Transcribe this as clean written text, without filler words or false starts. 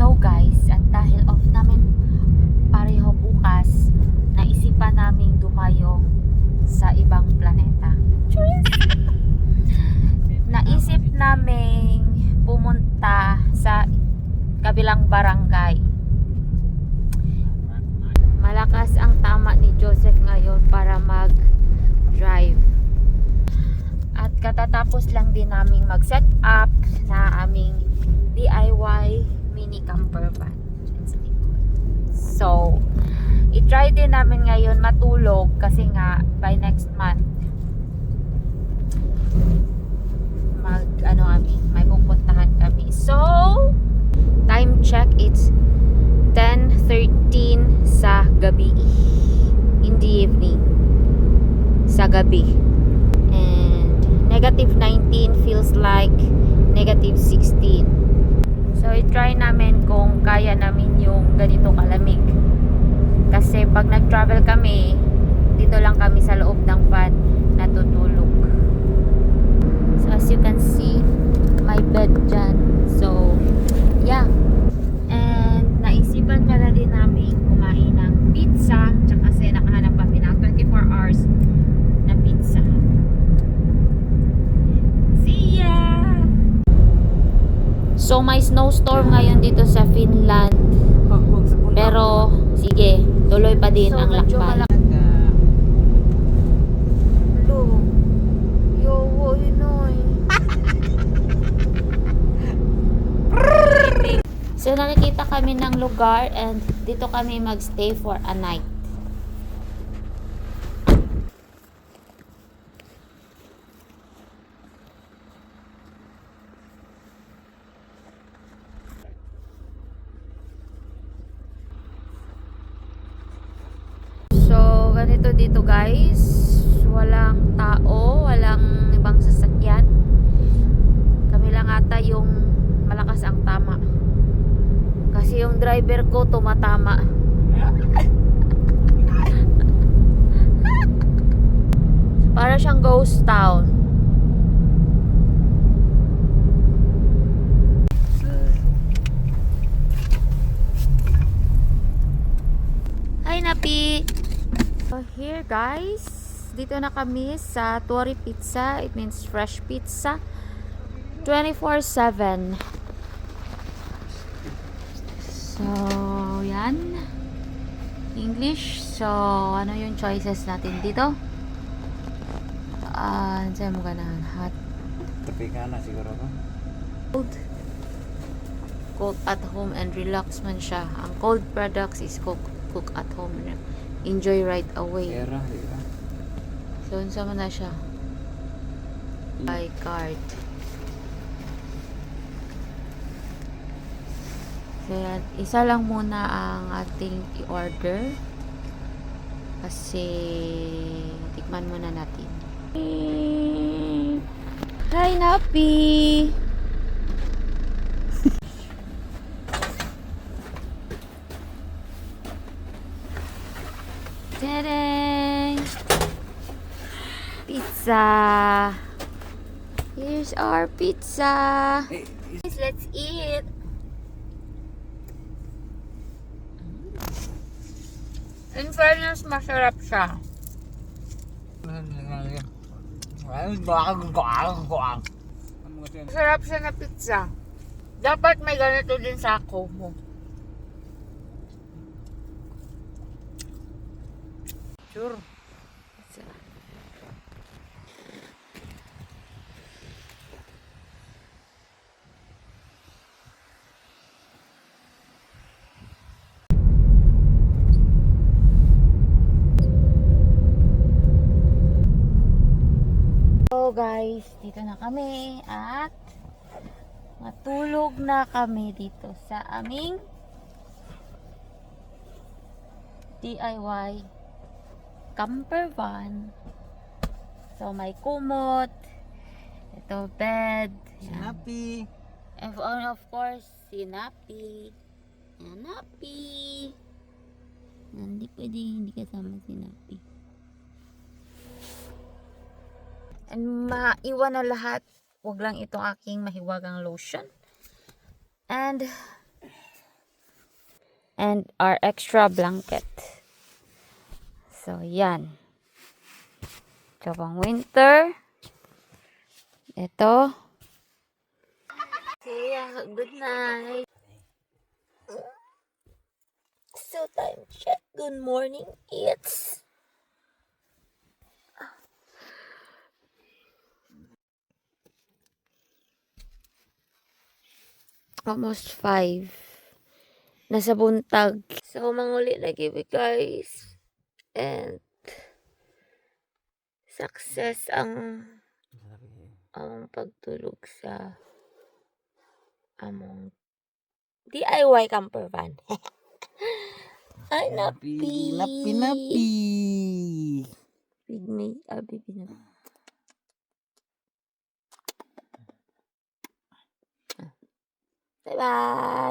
So guys, at dahil off namin pareho bukas, naisipan naming dumayo sa ibang planeta. Naisip naming pumunta sa kabilang barangay. Malakas ang tama ni Joseph ngayon para mag-drive. At katatapos lang din naming mag-set up na aming DIY mini camper van. So, i-try din namin ngayon matulog kasi nga by next month may pupuntahan kami. So, time check, it's 10:13 sa gabi, in the evening, sa gabi. And -19 feels like -16. So, i-try namin kung kaya namin yung ganito kalamig. Kasi pag nag-travel kami, dito lang kami sa loob ng van natutulog. So, as you can see, my bed dyan. So, yeah. And naisipan pala din namin kumain ng pizza. Tsaka kasi nakahanap kami ng 24 hours na pizza. See ya! So, may snowstorm ngayon dito sa Finland. Pero, sige, tuloy pa din ang lakbay. So, nakikita kami ng lugar and dito kami magstay for a night. So, ganito dito guys. Walang tao, walang ibang sasakyan. Kami lang ata yung malakas ang tama. Kasi yung driver ko tumatama. Para siyang ghost town. Hi Napi! So here guys, dito na kami sa Tori Pizza. It means fresh pizza 24/7. So, yan. English. So, ano yung choices natin dito? Saan mo ganahan? Hot. Tropicana siguro ko. Cold. Cook at home and relax man siya. Ang cold products is cook at home. Enjoy right away. Era, di ba? So, unsa man na siya? Buy card. So, yan. Isa lang muna ang ating i-order. Kasi, tikman muna natin. Hi, Napi! Ta-da! Pizza! Here's our pizza! Let's eat! In fairness, masarap siya. Masarap siya na pizza. Dapat may ganito din sa ako mo. Sure. So guys, dito na kami at matulog na kami dito sa aming DIY camper van. So may kumot, ito bed, Sinapi. and of course si Napi. Yan, Napi. Hindi pwede hindi kasama si Napi. And maiwan na lahat. Huwag lang itong aking mahiwagang lotion. And and our extra blanket. So, yan. So, pang winter. Ito. Kaya, good night. So, time check. Good morning. It's almost 5. Nasa buntag. So, manguli lagi guys. And success ang pagtulog sa among DIY camper van. Ay, napi. Napi. Pigmate. Baby na. Bye-bye.